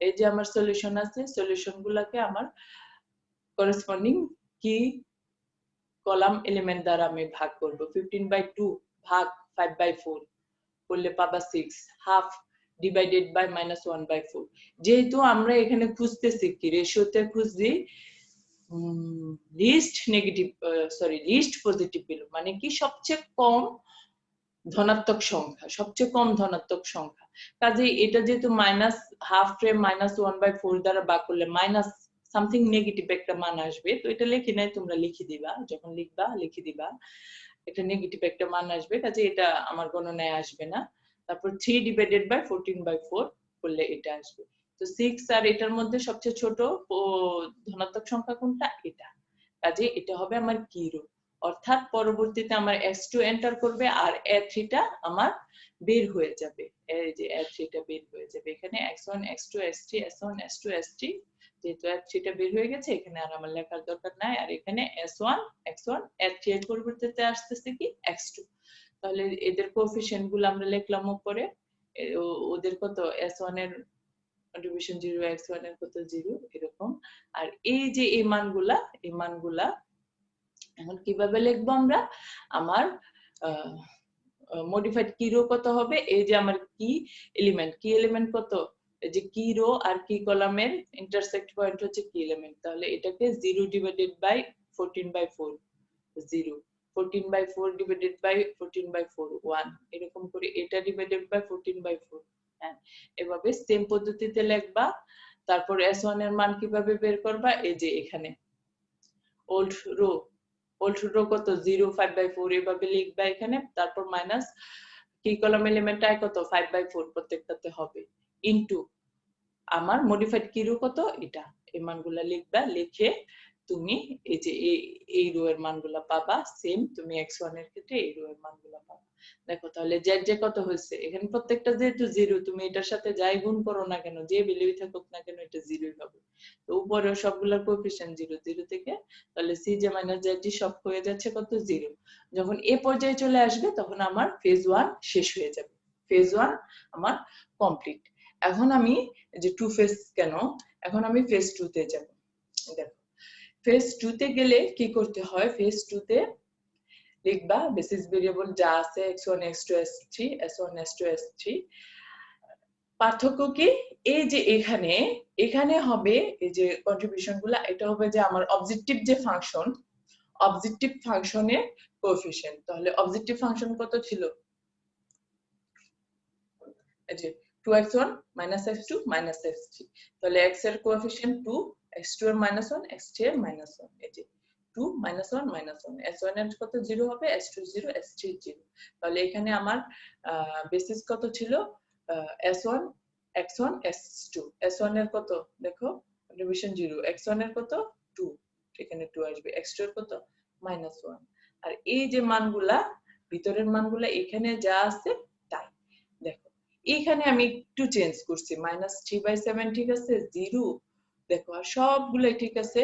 এই যে আমার সলিউশন আছে সলিউশনগুলোকে আমার করেসপন্ডিং কি কলাম এলিমেন্ট দ্বারা আমি ভাগ করব 15/2 ভাগ 5/4 করলে পাবা 6 হাফ ডিভাইডেড বাই -1/4 যেহেতু আমরা এখানে খুঁজতেছি কি রেশিওতে খুঁজছি লিস্ট পজিটিভ ভ্যালু মানে কি সবচেয়ে কম ধনাত্মক সংখ্যা কাজে এটা যেহেতু হাফ রে -1/4 দ্বারা ভাগ করলে মাইনাস সামথিং নেগেটিভ একটা মান আসবে তো এটা লিখি নাই তোমরা লিখে দিবা যখন লিখবা লিখে দিবা এটা নেগেটিভ একটা মান আসবে কাজে এটা আমার গণনায় আসবে না তারপর 3 ডিভাইডেড বাই 14/4 করলে এটা আসবে তো 6 আর এটার মধ্যে সবচেয়ে ছোট ধনাত্মক সংখ্যা কোনটা এটা কাজে এটা হবে আমার কি রো অর্থাৎ পরবর্তীতে আমার x2 এন্টার করবে আর a3 টা আমার বের হয়ে যাবে এই যে a3 টা বের হয়ে যাবে এখানে x1 x2 s3 s1 s2 s3 যেহেতু a3 টা বের হয়ে গেছে এখানে আর আমার লেখার দরকার নাই আর এখানে s1 x1 a3 এর পরিবর্তে আসছে কি x2 তাহলে এদের কোএফিশিয়েন্ট গুলো আমরা লিখলাম উপরে ওদের কত s1 এর কন্ট্রিবিউশন 0 x1 এর কত 0 এরকম আর এই যে এই মানগুলা এখন কিভাবে লিখবো আমরা আমার মডিফাইড কি রো কত হবে, এই যে আমার কি এলিমেন্ট কত, এই যে কি রো আর কি কলামের ইন্টারসেক্ট পয়েন্ট হচ্ছে কি এলিমেন্ট, তাহলে এটাকে 0 ডিভাইডেড বাই 14/4, 0 14/4 ডিভাইডেড বাই 14/4 1, এরকম করে এটা ডিভাইডেড বাই 14/4। হ্যাঁ, এভাবে সেম পদ্ধতিতে লিখবা। তারপর s1 এর মান কিভাবে বের করবা, এই যে এখানে ওল্ড রো কত 0 5/4 এভাবে লিখবা এখানে, তারপর মাইনাস কি কলাম এলিমেন্ট আই কত 5/4 প্রত্যেকটাতে হবে, ইনটু আমার মডিফাইড কি রো কত এটা, এই মানগুলা লিখবা, লিখে তুমি এই যে এই রো এর মানগুলা পাবা, সেম তুমি x1 এর ক্ষেত্রে এই রো এর মানগুলা পাবা। দেখো তাহলে z কত হয়েছে, এখানে প্রত্যেকটা যেহেতু 0, তুমি এটার সাথে যাই গুণ করো না কেন, যে ভ্যালুই থাকুক না কেন, এটা 0ই হবে। তো উপরে সবগুলোর কোএফিশিয়েন্ট 0 থেকে, তাহলে cj - zg সব হয়ে যাচ্ছে কত 0। যখন এ পর্যায়ে চলে আসবে তখন আমার ফেজ 1 শেষ হয়ে যাবে, ফেজ 1 আমার কমপ্লিট। এখন আমি যে টু ফেজ কেন, এখন আমি ফেজ 2 তে যাব। দেখো ফেজ 2 তে গেলে কি করতে হয়, ফেজ 2 তে লিখবা বেসিস ভেরিয়েবল যা আছে x1 x2 s3 s1 s2 s3। পার্থক্য কি, এই যে এখানে হবে এই যে কন্ট্রিবিউশন গুলা, এটা হবে যে আমার অবজেক্টিভ যে ফাংশন, অবজেক্টিভ ফাংশনের কোএফিশিয়েন্ট। তাহলে অবজেক্টিভ ফাংশন কত ছিল, এই যে 2x1 - x2 - x3, তাহলে x এর কোএফিশিয়েন্ট 2, x2 এর -1, x3 এর -1, এই যে 2 - 1 -1, s1 এর কত 0 হবে, s2 0, s3 0। তাহলে এখানে আমার বেসিস কত ছিল, s1 x1 s2, s1 এর কত দেখো কন্ট্রিবিউশন 0, x1 এর কত 2, এখানে 2 আসবে, x2 এর কত -1। আর এই যে মানগুলা ভিতরের মানগুলা এখানে যা আছে তাই। দেখো এখানে আমি একটু চেঞ্জ করছি, -3/7 ঠিক আছে, 0 দেখো আর সবগুলাই ঠিক আছে।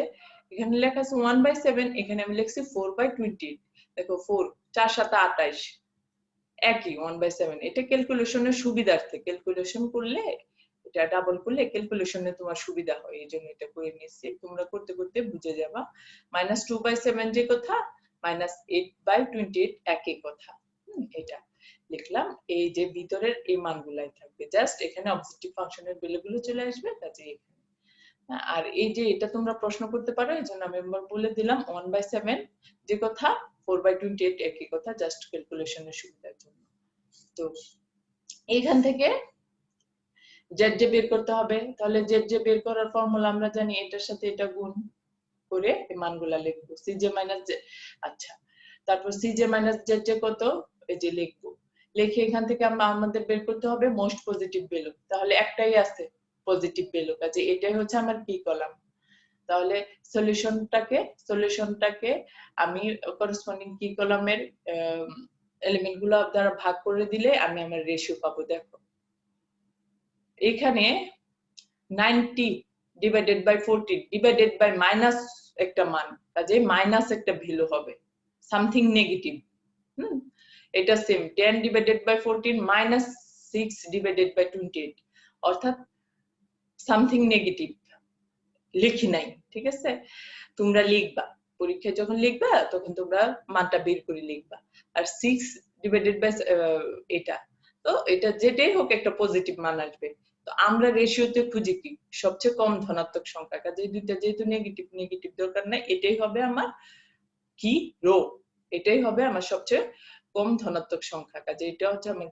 এখানে লেখা আছে 1/7, এখানে আমি লিখছি 4/20। দেখো 4 4 7 28 একই 1/7। এটা ক্যালকুলেশনের সুবিধার্থে, ক্যালকুলেশন করলে এটা ডাবল করলে ক্যালকুলেশনে তোমার সুবিধা হয়, এই জন্য এটা করে নিচ্ছি, তোমরা করতে করতে বুঝে যাবা। -2/7 যে কথা, -8/28 একই কথা। এটা লিখলাম, এই যে ভিতরের এই মানগুলাই থাকবে, জাস্ট এখানে অবজেক্টিভ ফাংশনের ভ্যালুগুলো চলে আসবে, কাজে আর এই যে এটা তোমরা প্রশ্ন করতে পারো, এই জন্য আমি একবার বলে দিলাম 1/7 যে কথা, 4/28 একই কথা, জাস্ট ক্যালকুলেশনের সুবিধার জন্য। তো এইখান থেকে জেড বের করতে হবে, তাহলে জেড বের করার ফর্মুলা আমরা জানি, এটার সাথে এটা গুণ করে এই মানগুলা লিখবো, সিজে মাইনাস জেড। আচ্ছা, তারপর সিজে মাইনাস জেড কত, এই যে লিখবো, লিখে এখান থেকে আমাদের বের করতে হবে মোস্ট পজিটিভ ভ্যালু, তাহলে একটাই আছে পজিটিভ ভ্যালু, কাজে এটাই হচ্ছে আমার পি কলাম। তাহলে সলিউশনটাকে আমি করেসপন্ডিং কি কলামের এলিমেন্ট গুলো দ্বারা ভাগ করে দিলে আমি আমার রেশিও পাবো। দেখো এখানে 90 divided by 14 divided by minus একটা মান, কাজে মাইনাস একটা ভ্যালু হবে, সামথিং নেগেটিভ। এটা same 10 divided by 14 minus 6 divided by 28, অর্থাৎ সামথিং নেগেটিভ লিখি নাই, ঠিক আছে। তোমরা লিখবা পরীক্ষায় যখন লিখবা তখন তোমরা মানটা বের করে লিখবা। আর 6 ডিভাইডেড বাই এটা, তো এটা যেটাই হোক একটা পজিটিভ মান আসবে। তো আমরা রেশিওতে খুঁজি কি সবচেয়ে কম ধনাত্মক সংখ্যা, কাজে দুইটা যেহেতু নেগেটিভ দরকার নাই, এটাই হবে আমার কি রো, এটাই হবে আমার সবচেয়ে কম ধনাত্মক সংখ্যা, কাজে এটা হচ্ছে আমার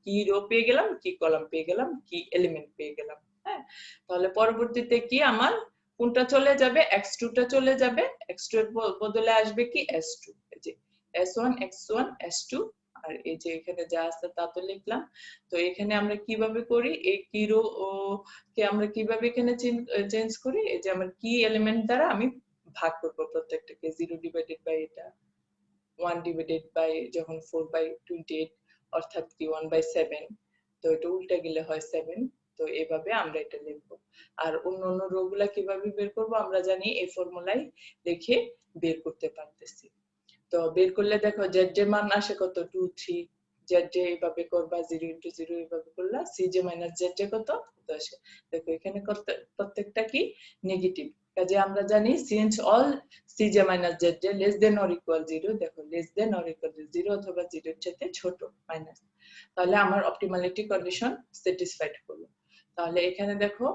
কি রো পেয়ে গেলাম, কি কলাম পেয়ে গেলাম, কি এলিমেন্ট পেয়ে গেলাম। হ্যাঁ, তাহলে পরবর্তীতে কি আমার কোনটা চলে যাবে, x2 টা চলে যাবে, x2 এর বদলে আসবে কি s2, এই যে s1 x1 s2, আর এই যে এখানে যা আছে তা তো লিখলাম। তো এখানে আমরা কিভাবে করি, এই কি রো কে আমরা কিভাবে এখানে চেঞ্জ করি, এই যে আমার কি এলিমেন্ট দ্বারা আমি ভাগ করব প্রত্যেকটাকে, 0 ডিভাইডেড বাই এটা, 1 ডিভাইডেড বাই যখন 4/28 অর্থাৎ কি 1/7, তো এটা উল্টা গেলে হয় 7। তো এভাবে আমরা এটা লিখব। আর অন্য রো গুলা কিভাবে বের করব আমরা জানি, এই ফর্মুলাই লিখে বের করতে পারতেছি। তো বের করলে দেখো জেড যে মান আসে কত 2 3, জেড যে এইভাবে করবা 0 * 0 এইভাবে করলা, সিজে মাইনাস জেড যে কত আসে। দেখো এখানে প্রত্যেকটা কি নেগেটিভ, কাজে আমরা জানি since all cj minus zj less than or equal 0, দেখো লেস দেন অর ইকুয়াল 0 অথবা 0 এর চাইতে ছোট মাইনাস, তাহলে আমার অপটিমালিটি কন্ডিশন স্যাটিসফাইড হলো। তাহলে এখানে দেখো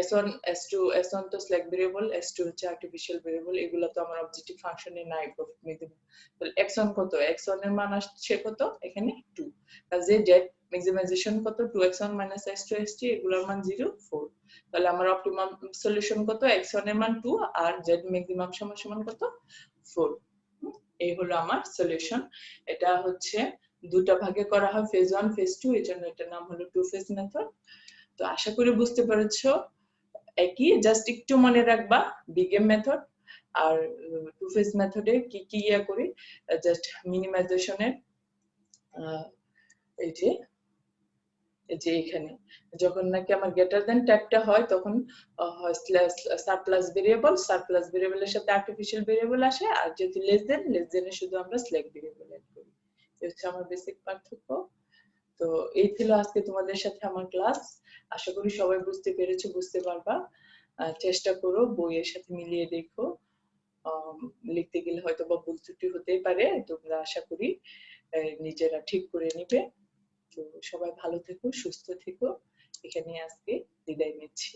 s1 s2 s1 তো স্ল্যাক ভেরিয়েবল, s2 হচ্ছে আর্টিফিশিয়াল ভেরিয়েবল, এগুলো তো আমার অবজেক্টিভ ফাংশনে নাই প্রফিট ম্যাক্সিমাম। তাহলে x1 কত, x1 এর মান আসছে কত এখানে 2, কাজে z ম্যাক্সিমাইজেশন কত 2x1 - s2 s3, এগুলোর মান 0 4। তাহলে আমার অপটিমাম সলিউশন কত, x1 এর মান 2 আর z ম্যাক্সিমাম সমান কত 4। এই হলো আমার সলিউশন। এটা হচ্ছে দুটো ভাগে করা হয়, ফেজ 1 ফেজ 2, এজন্য এটার নাম হলো টু ফেজ মেথড। তো আশা করি বুঝতে পেরেছো। একই জাস্ট একটু মনে রাখবা বিগেম মেথড আর টু ফেজ মেথডে কি কি ইয়া করি, জাস্ট মিনিমাইজেশনের এই যে এখানে যখন নাকি আমার গ্রেটার দেন ট্যাগটা হয় তখন সারপ্লাস ভেরিয়েবলের সাথে আর্টিফিশিয়াল ভেরিয়েবল আসে, আর যেহেতু লেস দেন শুধু আমরা স্ল্যাক ভেরিয়েবল অ্যাড করি। এই হচ্ছে আমার বেসিক পার্থক্য। তো এই ছিল আজকে তোমাদের সাথে আমার ক্লাস। আশা করি সবাই বুঝতে পেরেছো, বুঝতে পারবা। চেষ্টা করো বইয়ের সাথে মিলিয়ে দেখো, লিখতে গেলে হয়তো বা ভুল ত্রুটি হতেই পারে, তোমরা আশা করি নিজেরা ঠিক করে নিবে। তো সবাই ভালো থেকো, সুস্থ থেকো, এখানে আজকে বিদায় নিচ্ছি।